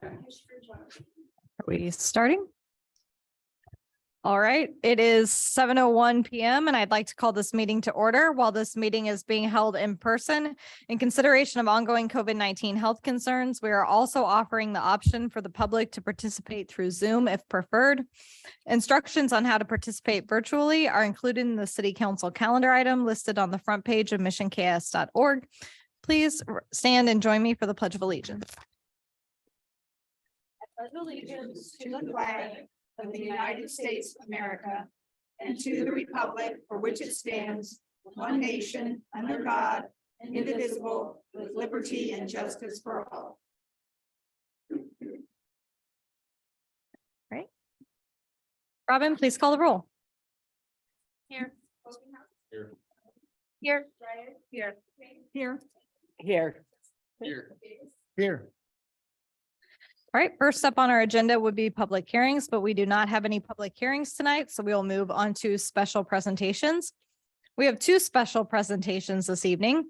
Are we starting? All right, it is 7:01 p.m. and I'd like to call this meeting to order. While this meeting is being held in person, in consideration of ongoing COVID-19 health concerns, we are also offering the option for the public to participate through Zoom if preferred. Instructions on how to participate virtually are included in the City Council calendar item listed on the front page of missionks.org. Please stand and join me for the Pledge of Allegiance. I pledge allegiance to the flag of the United States of America and to the republic for which it stands, one nation, under God, indivisible, with liberty and justice for all. Right. Robin, please call the roll. Here. Here. Here. Here. Here. Here. Here. Here. All right, first up on our agenda would be public hearings, but we do not have any public hearings tonight, so we will move on to special presentations. We have two special presentations this evening.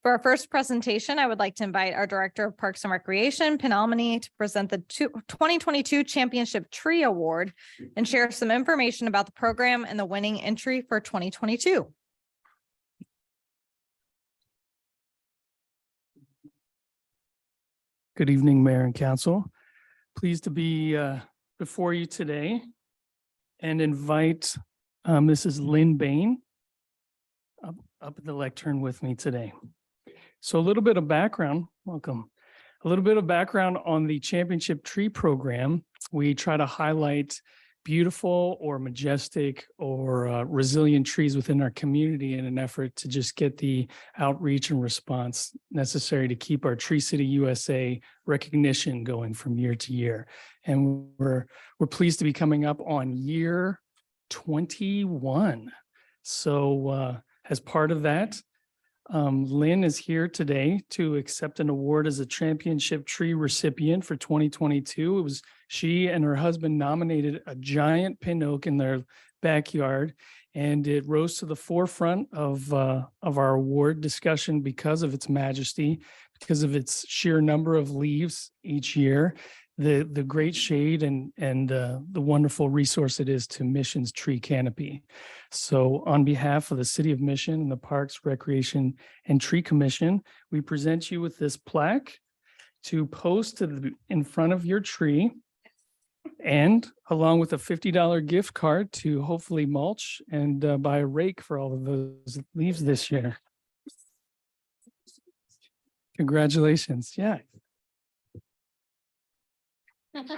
For our first presentation, I would like to invite our Director of Parks and Recreation, Penalmany, to present the 2022 Championship Tree Award and share some information about the program and the winning entry for 2022. Good evening, Mayor and Council. Pleased to be before you today and invite Mrs. Lynn Bain up at the lectern with me today. So a little bit of background, welcome. A little bit of background on the Championship Tree Program. We try to highlight beautiful or majestic or resilient trees within our community in an effort to just get the outreach and response necessary to keep our Tree City USA recognition going from year to year. And we're pleased to be coming up on year 21. So as part of that, Lynn is here today to accept an award as a Championship Tree recipient for 2022. It was she and her husband nominated a giant pin oak in their backyard, and it rose to the forefront of our award discussion because of its majesty, because of its sheer number of leaves each year, the great shade and the wonderful resource it is to Mission's tree canopy. So on behalf of the City of Mission and the Parks, Recreation, and Tree Commission, we present you with this plaque to post in front of your tree, and along with a $50 gift card to hopefully mulch and buy a rake for all of those leaves this year. Congratulations. Yeah. Okay.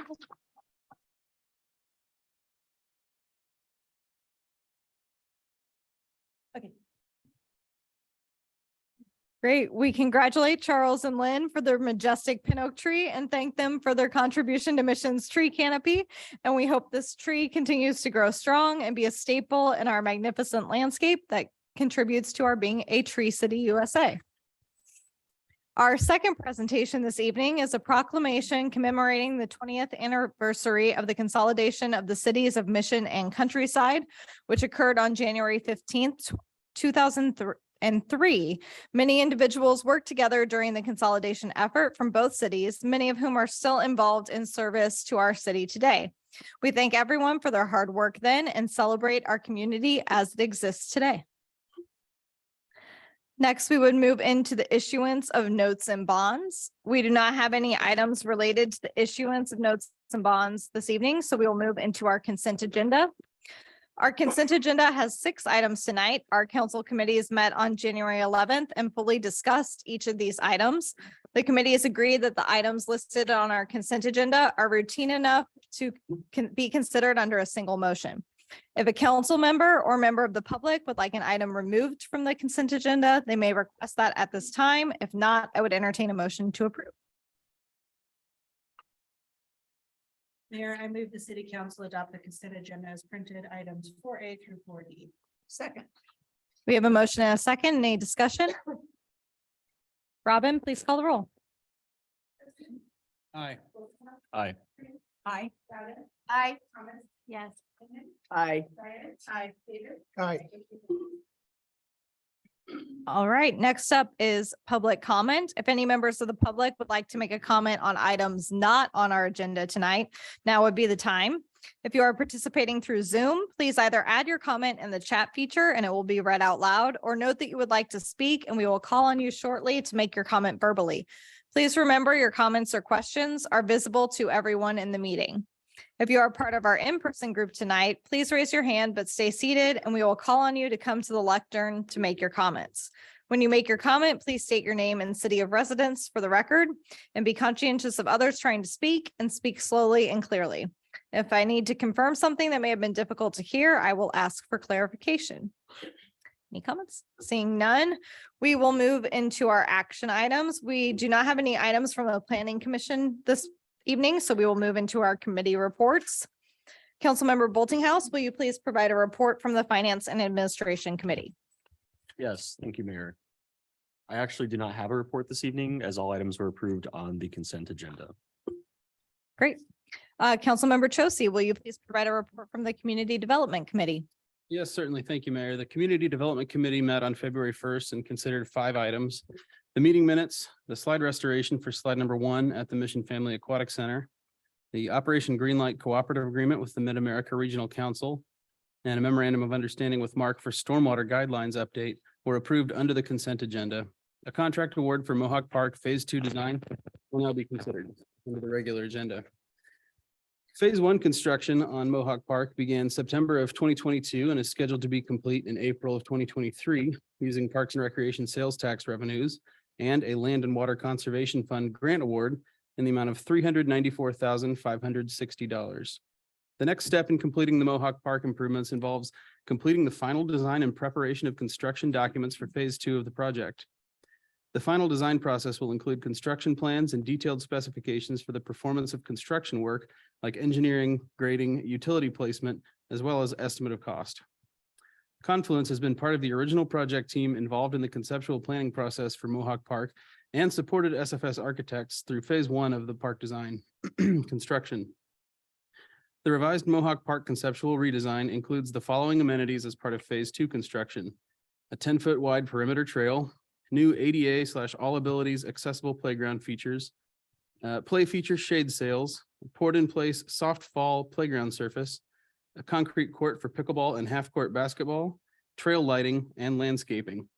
Great. We congratulate Charles and Lynn for their majestic pin oak tree and thank them for their contribution to Mission's tree canopy. And we hope this tree continues to grow strong and be a staple in our magnificent landscape that contributes to our being a Tree City USA. Our second presentation this evening is a proclamation commemorating the 20th anniversary of the consolidation of the cities of Mission and Countryside, which occurred on January 15th, 2003. Many individuals worked together during the consolidation effort from both cities, many of whom are still involved in service to our city today. We thank everyone for their hard work then and celebrate our community as it exists today. Next, we would move into the issuance of notes and bonds. We do not have any items related to the issuance of notes and bonds this evening, so we will move into our consent agenda. Our consent agenda has 6 items tonight. Our council committees met on January 11th and fully discussed each of these items. The committee has agreed that the items listed on our consent agenda are routine enough to be considered under a single motion. If a council member or member of the public would like an item removed from the consent agenda, they may request that at this time. If not, I would entertain a motion to approve. Mayor, I move the City Council adopt the consent agenda as printed, items 4A through 4D. Second. We have a motion and a second. Any discussion? Robin, please call the roll. Aye. Aye. Aye. Aye. Yes. Aye. Aye. David. Aye. All right, next up is public comment. If any members of the public would like to make a comment on items not on our agenda tonight, now would be the time. If you are participating through Zoom, please either add your comment in the chat feature and it will be read out loud, or note that you would like to speak and we will call on you shortly to make your comment verbally. Please remember your comments or questions are visible to everyone in the meeting. If you are part of our in-person group tonight, please raise your hand, but stay seated and we will call on you to come to the lectern to make your comments. When you make your comment, please state your name and city of residence for the record and be conscientious of others trying to speak and speak slowly and clearly. If I need to confirm something that may have been difficult to hear, I will ask for clarification. Any comments? Seeing none, we will move into our action items. We do not have any items from the Planning Commission this evening, so we will move into our committee reports. Councilmember Boultinghouse, will you please provide a report from the Finance and Administration Committee? Yes, thank you, Mayor. I actually do not have a report this evening as all items were approved on the consent agenda. Great. Councilmember Chosi, will you please provide a report from the Community Development Committee? Yes, certainly. Thank you, Mayor. The Community Development Committee met on February 1st and considered 5 items. The meeting minutes, the slide restoration for slide number 1 at the Mission Family Aquatic Center, the Operation Greenlight Cooperative Agreement with the Mid-America Regional Council, and a memorandum of understanding with MARC for Stormwater Guidelines update were approved under the consent agenda. A contract award for Mohawk Park Phase 2 design will now be considered under the regular agenda. Phase 1 construction on Mohawk Park began September of 2022 and is scheduled to be complete in April of 2023 using Parks and Recreation sales tax revenues and a Land and Water Conservation Fund grant award in the amount of $394,560. The next step in completing the Mohawk Park improvements involves completing the final design and preparation of construction documents for Phase 2 of the project. The final design process will include construction plans and detailed specifications for the performance of construction work like engineering, grading, utility placement, as well as estimate of cost. Confluence has been part of the original project team involved in the conceptual planning process for Mohawk Park and supported SFS architects through Phase 1 of the park design construction. The revised Mohawk Park conceptual redesign includes the following amenities as part of Phase 2 construction: a 10-foot wide perimeter trail, new ADA/all abilities accessible playground features, play feature shade sails, poured in place soft fall playground surface, a concrete court for pickleball and half court basketball, trail lighting, and landscaping.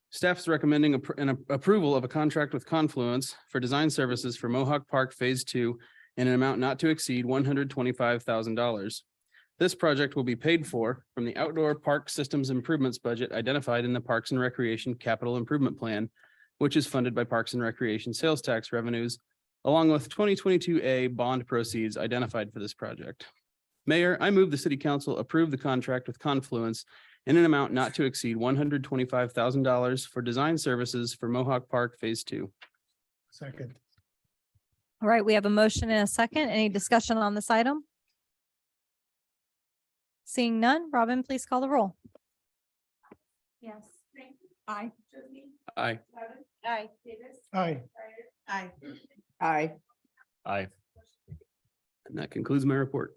Staff is recommending an approval of a contract with Confluence for design services for Mohawk Park Phase 2 in an amount not to exceed $125,000. This project will be paid for from the outdoor park systems improvements budget identified in the Parks and Recreation Capital Improvement Plan, which is funded by Parks and Recreation sales tax revenues, along with 2022A bond proceeds identified for this project. Mayor, I move the City Council approve the contract with Confluence in an amount not to exceed $125,000 for design services for Mohawk Park Phase 2. Second. All right, we have a motion and a second. Any discussion on this item? Seeing none, Robin, please call the roll. Yes. Aye. Aye. Aye. Aye. Aye. Aye. Aye. And that concludes my report.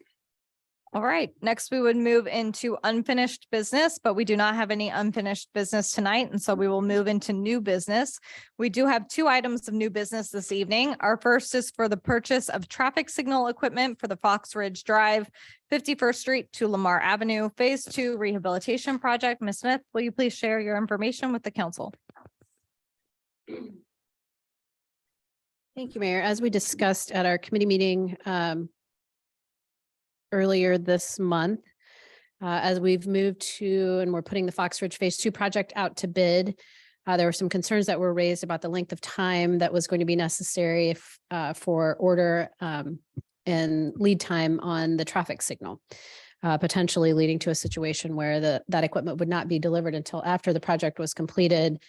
All right, next we would move into unfinished business, but we do not have any unfinished business tonight. And so we will move into new business. We do have 2 items of new business this evening. Our first is for the purchase of traffic signal equipment for the Fox Ridge Drive, 51st Street to Lamar Avenue, Phase 2 rehabilitation project. Ms. Smith, will you please share your information with the council? Thank you, Mayor. As we discussed at our committee meeting earlier this month, as we've moved to and we're putting the Fox Ridge Phase 2 project out to bid, there were some concerns that were raised about the length of time that was going to be necessary for order and lead time on the traffic signal, potentially leading to a situation where that equipment would not be delivered until after the project was completed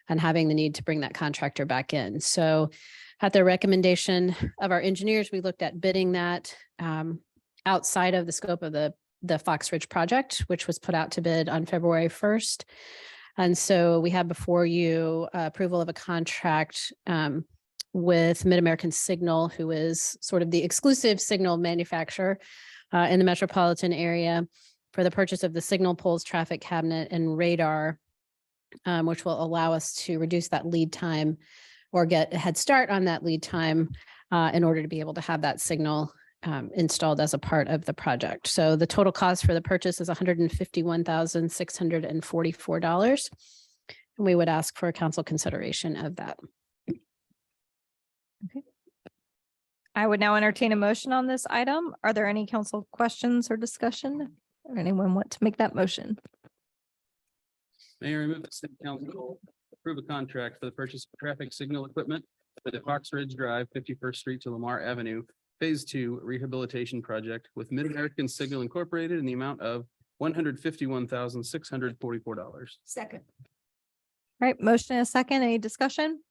and having the need to bring that contractor back in. So at the recommendation of our engineers, we looked at bidding that outside of the scope of the Fox Ridge project, which was put out to bid on February 1st. And so we have before you approval of a contract with Mid-American Signal, who is sort of the exclusive signal manufacturer in the metropolitan area for the purchase of the signal poles, traffic cabinet, and radar which will allow us to reduce that lead time or get a head start on that lead time in order to be able to have that signal installed as a part of the project. So the total cost for the purchase is $151,644. And we would ask for council consideration of that. I would now entertain a motion on this item. Are there any council questions or discussion? Or anyone want to make that motion? Mayor, I move that city council approve a contract for the purchase of traffic signal equipment for the Fox Ridge Drive, 51st Street to Lamar Avenue, Phase 2 Rehabilitation Project with Mid-American Signal Incorporated in the amount of $151,644. Second. All right, motion and a second. Any discussion?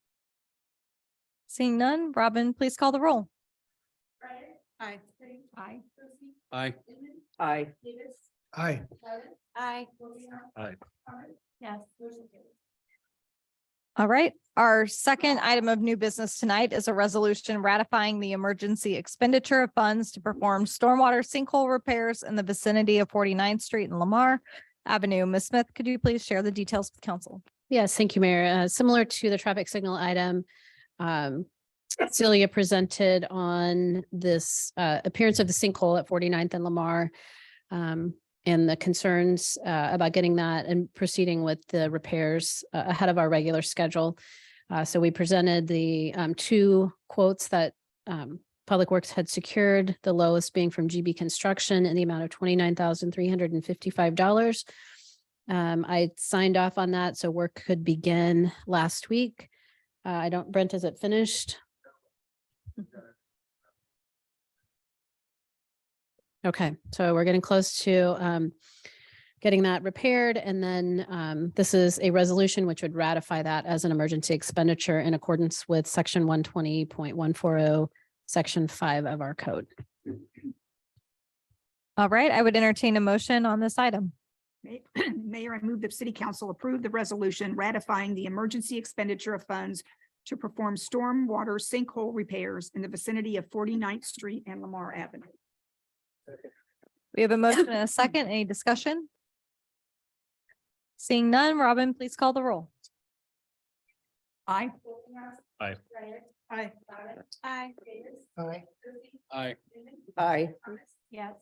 Seeing none, Robin, please call the roll. Aye. Aye. Aye. Aye. Aye. Aye. Aye. Yes. All right, our second item of new business tonight is a resolution ratifying the emergency expenditure of funds to perform stormwater sinkhole repairs in the vicinity of 49th Street and Lamar Avenue. Ms. Smith, could you please share the details with council? Yes, thank you, Mayor. Similar to the traffic signal item, Celia presented on this appearance of the sinkhole at 49th and Lamar and the concerns about getting that and proceeding with the repairs ahead of our regular schedule. So we presented the two quotes that Public Works had secured, the lowest being from GB Construction in the amount of $29,355. I signed off on that, so work could begin last week. Brent, is it finished? Okay, so we're getting close to getting that repaired. And then this is a resolution which would ratify that as an emergency expenditure in accordance with section 120.140, section 5 of our code. All right, I would entertain a motion on this item. Mayor, I move that city council approve the resolution ratifying the emergency expenditure of funds to perform stormwater sinkhole repairs in the vicinity of 49th Street and Lamar Avenue. We have a motion and a second. Any discussion? Seeing none, Robin, please call the roll. Aye. Aye. Aye. Aye. Aye. Aye. Aye. Yes.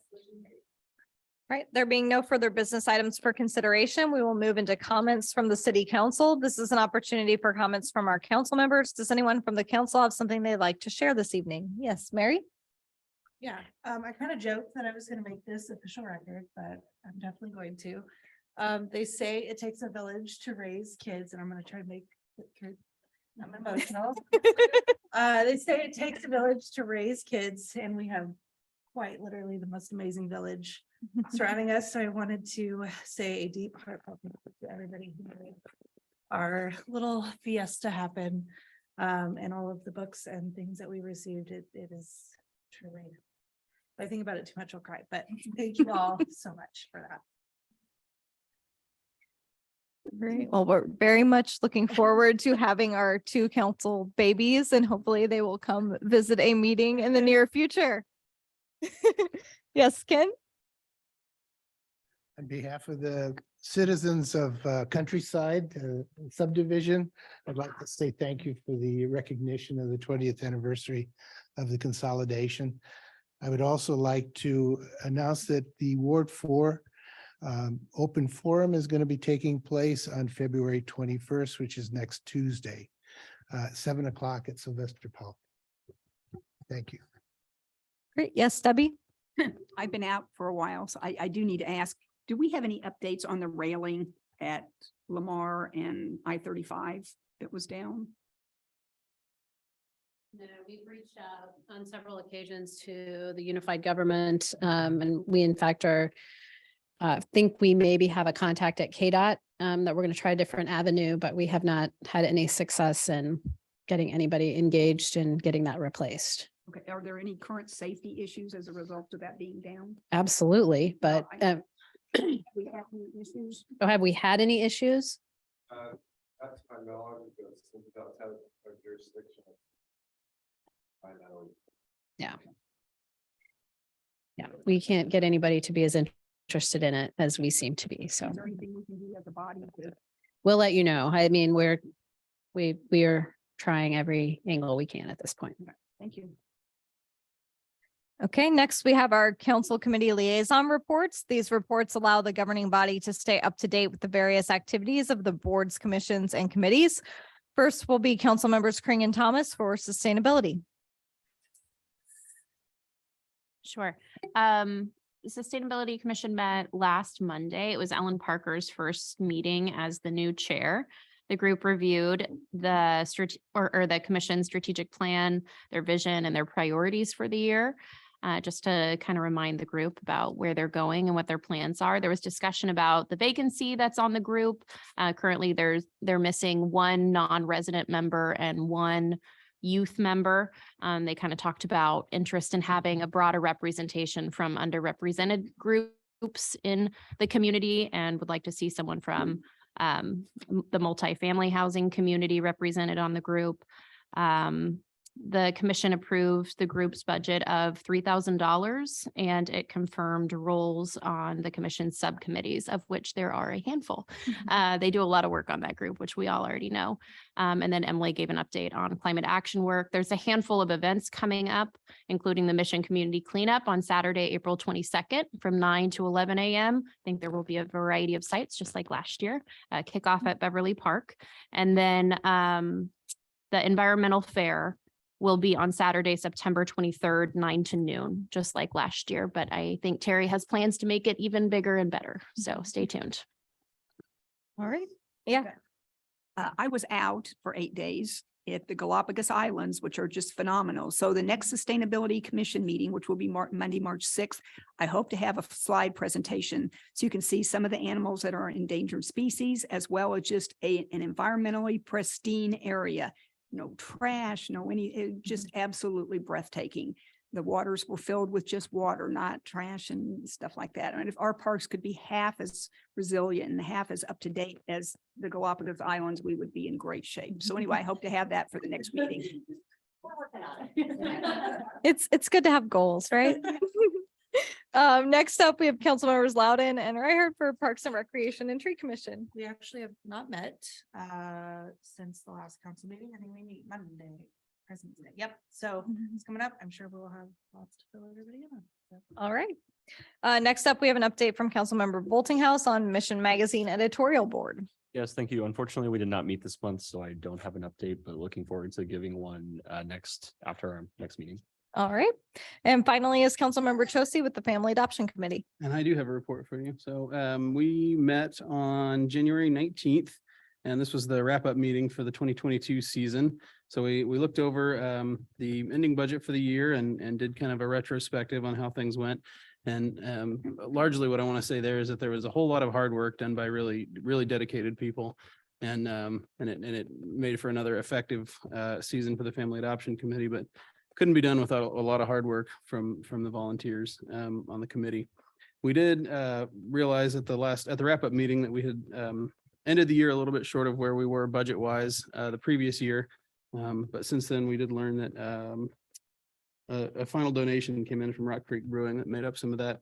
Right, there being no further business items for consideration, we will move into comments from the city council. This is an opportunity for comments from our council members. Does anyone from the council have something they'd like to share this evening? Yes, Mary? Yeah, I kind of joked that I was gonna make this official record, but I'm definitely going to. They say it takes a village to raise kids, and I'm gonna try to make it through. I'm emotional. They say it takes a village to raise kids, and we have quite literally the most amazing village surrounding us. So I wanted to say a deep heartfelt thank you to everybody who made our little fiesta happen. And all of the books and things that we received. It is truly. If I think about it too much, I'll cry, but thank you all so much for that. Great. Well, we're very much looking forward to having our two council babies, and hopefully they will come visit a meeting in the near future. Yes, Ken? On behalf of the citizens of Countryside subdivision, I'd like to say thank you for the recognition of the 20th anniversary of the consolidation. I would also like to announce that the Ward 4 open forum is going to be taking place on February 21st, which is next Tuesday, 7 o'clock at Sylvester Park. Thank you. Great. Yes, Debbie? I've been out for a while, so I do need to ask, do we have any updates on the railing at Lamar and I-35 that was down? No, we've reached out on several occasions to the unified government, and we in fact are think we maybe have a contact at KDOT that we're going to try a different avenue, but we have not had any success in getting anybody engaged in getting that replaced. Okay, are there any current safety issues as a result of that being down? Absolutely, but We have any issues? have we had any issues? That's my knowledge, because since that's out of jurisdiction. I know. Yeah, we can't get anybody to be as interested in it as we seem to be, so. Is there anything we can do as a body to we'll let you know. I mean, we are trying every angle we can at this point. Thank you. Okay, next we have our council committee liaison reports. These reports allow the governing body to stay up to date with the various activities of the boards, commissions, and committees. First will be council members Kring and Thomas for sustainability. Sure. The Sustainability Commission met last Monday. It was Ellen Parker's first meeting as the new chair. The group reviewed the the commission's strategic plan, their vision, and their priorities for the year. Just to kind of remind the group about where they're going and what their plans are. There was discussion about the vacancy that's on the group. Currently, they're missing one non-resident member and one youth member. They kind of talked about interest in having a broader representation from underrepresented groups in the community and would like to see someone from the multifamily housing community represented on the group. The commission approved the group's budget of $3,000 and it confirmed roles on the commission subcommittees, of which there are a handful. They do a lot of work on that group, which we all already know. And then Emily gave an update on climate action work. There's a handful of events coming up, including the Mission Community Cleanup on Saturday, April 22nd from 9 to 11 a.m. I think there will be a variety of sites, just like last year, kickoff at Beverly Park. And then the environmental fair will be on Saturday, September 23rd, 9 to noon, just like last year. But I think Terry has plans to make it even bigger and better. So stay tuned. All right. Yeah. I was out for 8 days at the Galapagos Islands, which are just phenomenal. So the next Sustainability Commission meeting, which will be Monday, March 6th, I hope to have a slide presentation so you can see some of the animals that are endangered species, as well as just an environmentally pristine area. No trash, just absolutely breathtaking. The waters were filled with just water, not trash and stuff like that. And if our parks could be half as resilient and half as up to date as the Galapagos Islands, we would be in great shape. So anyway, I hope to have that for the next meeting. It's good to have goals, right? Next up, we have council members Loudon and Reichert for Parks and Recreation and Tree Commission. We actually have not met since the last council meeting. I think we meet Monday, President's Day. Yep. So it's coming up. I'm sure we'll have lots to fill everybody in on. So. All right. Next up, we have an update from council member Boultinghouse on Mission Magazine editorial board. Yes, thank you. Unfortunately, we did not meet this month, so I don't have an update, but looking forward to giving one after our next meeting. All right. And finally is council member Chosi with the Family Adoption Committee. And I do have a report for you. So we met on January 19th, and this was the wrap-up meeting for the 2022 season. So we looked over the ending budget for the year and did kind of a retrospective on how things went. And largely what I want to say there is that there was a whole lot of hard work done by really dedicated people. And it made for another effective season for the Family Adoption Committee, but couldn't be done without a lot of hard work from the volunteers on the committee. We did realize at the wrap-up meeting that we had ended the year a little bit short of where we were budget-wise the previous year. But since then, we did learn that a final donation came in from Rock Creek Brewing that made up some of that.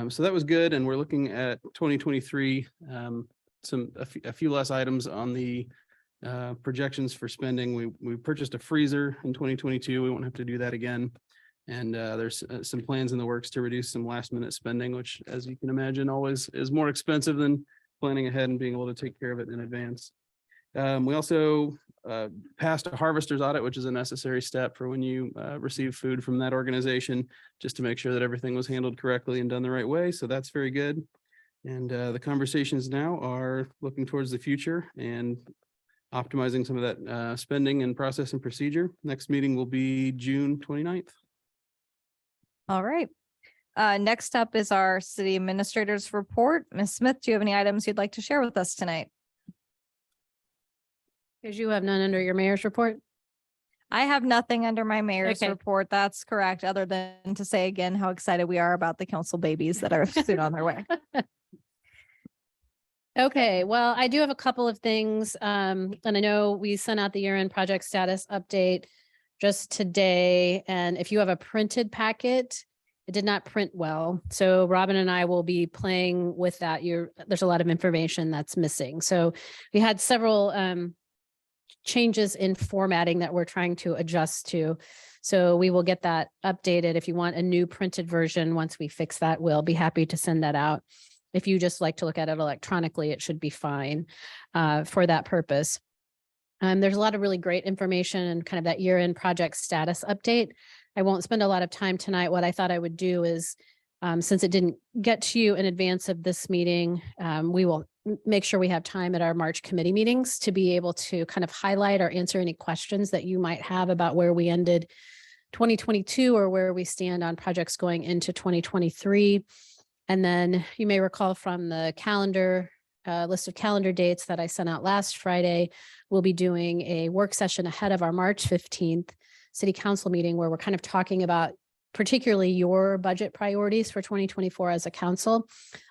So that was good. And we're looking at 2023, a few less items on the projections for spending. We purchased a freezer in 2022. We won't have to do that again. And there's some plans in the works to reduce some last minute spending, which, as you can imagine, always is more expensive than planning ahead and being able to take care of it in advance. We also passed a harvester's audit, which is a necessary step for when you receive food from that organization, just to make sure that everything was handled correctly and done the right way. So that's very good. And the conversations now are looking towards the future and optimizing some of that spending and process and procedure. Next meeting will be June 29th. All right. Next up is our city administrator's report. Ms. Smith, do you have any items you'd like to share with us tonight? Because you have none under your mayor's report. I have nothing under my mayor's Okay. report. That's correct, other than to say again how excited we are about the council babies that are soon on their way. Okay, well, I do have a couple of things. And I know we sent out the year-end project status update just today. And if you have a printed packet, It did not print well. So Robin and I will be playing with that. There's a lot of information that's missing. So we had several changes in formatting that we're trying to adjust to. So we will get that updated. If you want a new printed version, once we fix that, we'll be happy to send that out. If you just like to look at it electronically, it should be fine for that purpose. There's a lot of really great information and kind of that year-end project status update. I won't spend a lot of time tonight. What I thought I would do is, since it didn't get to you in advance of this meeting, we will make sure we have time at our March committee meetings to be able to kind of highlight or answer any questions that you might have about where we ended 2022 or where we stand on projects going into 2023. And then you may recall from the calendar, list of calendar dates that I sent out last Friday, we'll be doing a work session ahead of our March 15th city council meeting where we're kind of talking about particularly your budget priorities for 2024 as a council.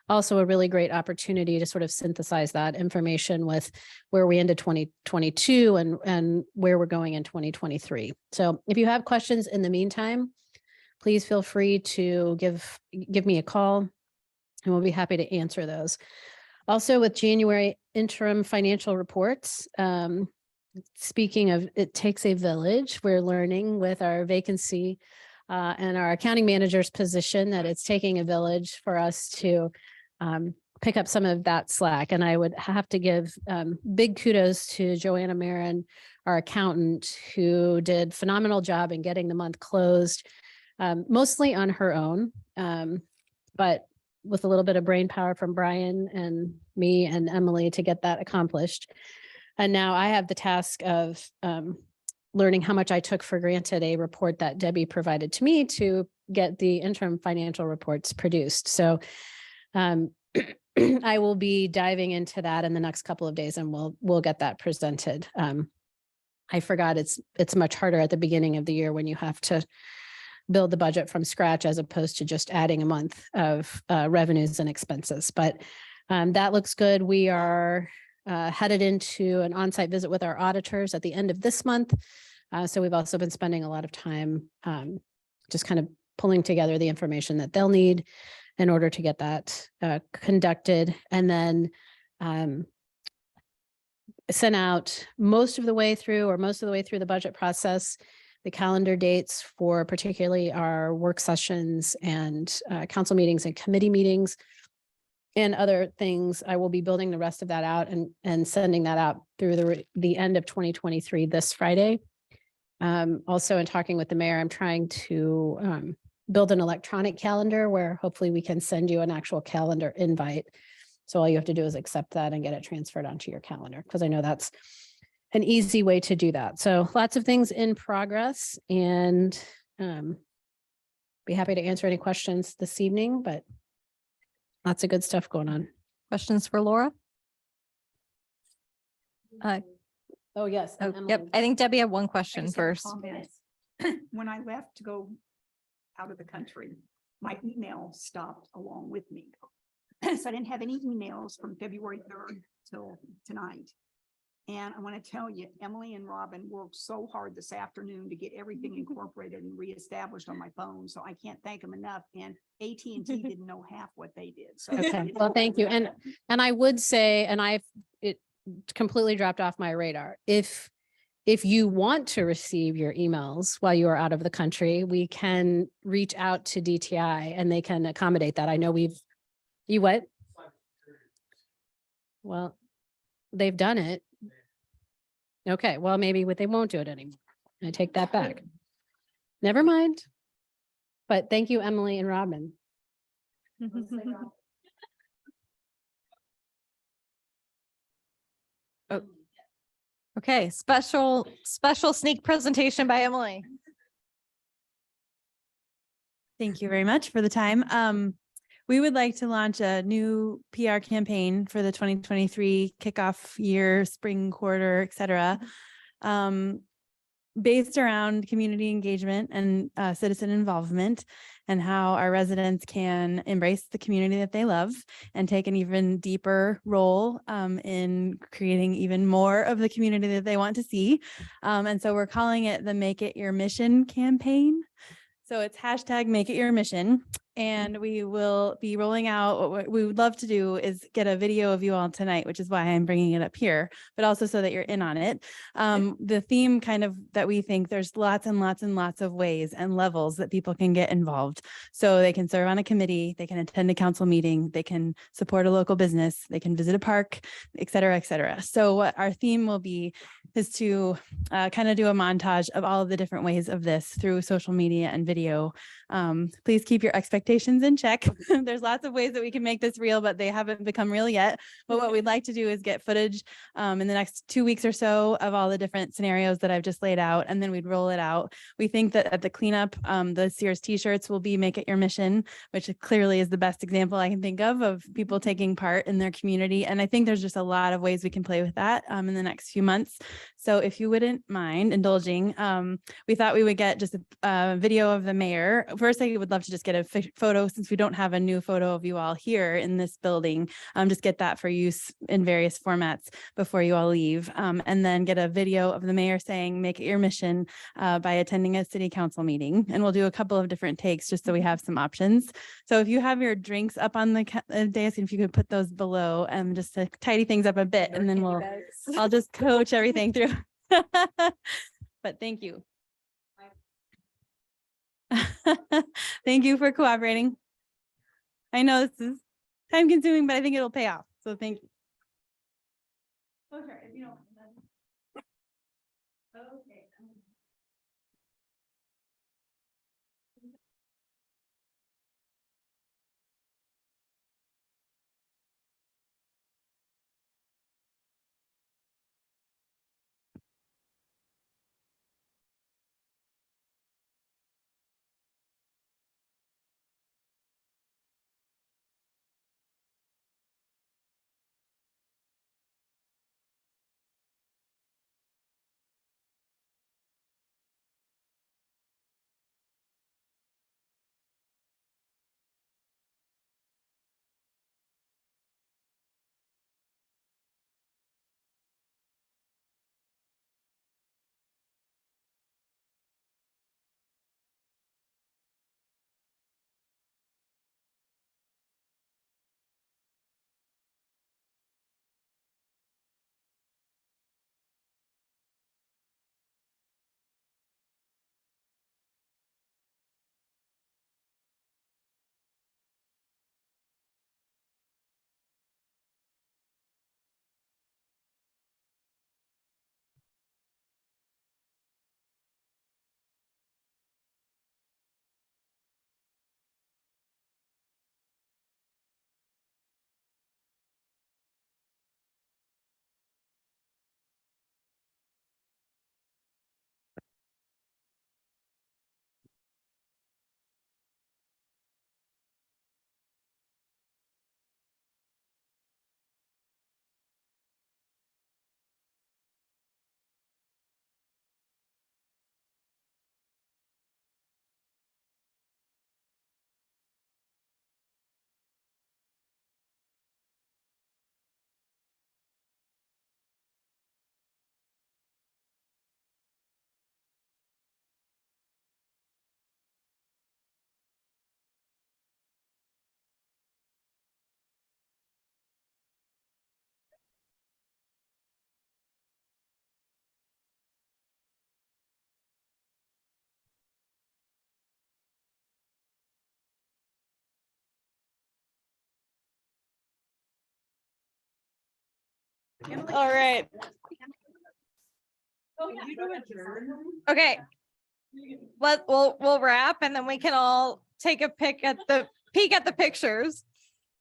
Also a really great opportunity to sort of synthesize that information with where we ended 2022 and where we're going in 2023. So if you have questions in the meantime, please feel free to give me a call and we'll be happy to answer those. Also with January interim financial reports, speaking of it takes a village, we're learning with our vacancy and our accounting manager's position that it's taking a village for us to pick up some of that slack. And I would have to give big kudos to Joanna Marin, our accountant, who did phenomenal job in getting the month closed, mostly on her own, but with a little bit of brain power from Brian and me and Emily to get that accomplished. And now I have the task of learning how much I took for granted a report that Debbie provided to me to get the interim financial reports produced. So I will be diving into that in the next couple of days and we'll get that presented. I forgot it's much harder at the beginning of the year when you have to build the budget from scratch as opposed to just adding a month of revenues and expenses. But that looks good. We are headed into an on-site visit with our auditors at the end of this month. So we've also been spending a lot of time just kind of pulling together the information that they'll need in order to get that conducted, and then sent out most of the way through the budget process, the calendar dates for particularly our work sessions and council meetings and committee meetings and other things. I will be building the rest of that out and sending that out through the end of 2023 this Friday. Also in talking with the mayor, I'm trying to build an electronic calendar where hopefully we can send you an actual calendar invite. So all you have to do is accept that and get it transferred onto your calendar, because I know that's an easy way to do that. So lots of things in progress, and be happy to answer any questions this evening, but lots of good stuff going on. Questions for Laura? Oh, yes. Oh, yep. I think Debbie had one question first. When I left to go out of the country, my email stopped along with me. So I didn't have any emails from February 3rd till tonight. And I want to tell you, Emily and Robin worked so hard this afternoon to get everything incorporated and reestablished on my phone. So I can't thank them enough. And AT&T didn't know half what they did. So Okay, well, thank you. And I would say, and it completely dropped off my radar. If you want to receive your emails while you are out of the country, we can reach out to DTI and they can accommodate that. I know you what? Well, they've done it. Okay, well, maybe they won't do it anymore. I take that back. Never mind. But thank you, Emily and Robin. Oh. Okay, special sneak presentation by Emily. Thank you very much for the time. We would like to launch a new PR campaign for the 2023 kickoff year, spring quarter, et cetera, based around community engagement and citizen involvement, and how our residents can embrace the community that they love and take an even deeper role in creating even more of the community that they want to see. And so we're calling it the Make It Your Mission campaign. So it's hashtag make it your mission. And we will be rolling out, what we would love to do is get a video of you all tonight, which is why I'm bringing it up here, but also so that you're in on it. The theme kind of that we think there's lots and lots and lots of ways and levels that people can get involved. So they can serve on a committee, they can attend a council meeting, they can support a local business, they can visit a park, et cetera, et cetera. So what our theme will be is to kind of do a montage of all of the different ways of this through social media and video. Please keep your expectations in check. There's lots of ways that we can make this real, but they haven't become real yet. But what we'd like to do is get footage in the next 2 weeks or so of all the different scenarios that I've just laid out, and then we'd roll it out. We think that at the cleanup, the Sears t-shirts will be make it your mission, which clearly is the best example I can think of people taking part in their community. And I think there's just a lot of ways we can play with that in the next few months. So if you wouldn't mind indulging, we thought we would get just a video of the mayor. First, I would love to just get a photo, since we don't have a new photo of you all here in this building, just get that for use in various formats before you all leave. And then get a video of the mayor saying, make it your mission by attending a city council meeting. And we'll do a couple of different takes just so we have some options. So if you have your drinks up on the dais, if you could put those below, just to tidy things up a bit, and then I'll just coach everything through. But thank you. Thank you for cooperating. I know this is time consuming, but I think it'll pay off. So thank you. Oh, sure. If you don't. Okay. All right. Okay. We'll wrap, and then we can all take a peek at the pictures.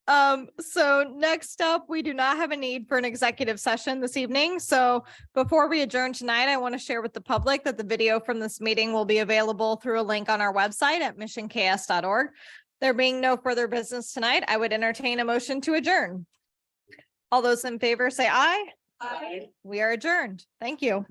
So next up, we do not have a need for an executive session this evening. So before we adjourn tonight, I want to share with the public that the video from this meeting will be available through a link on our website at missionks.org. There being no further business tonight, I would entertain a motion to adjourn. All those in favor say aye. Aye. We are adjourned. Thank you.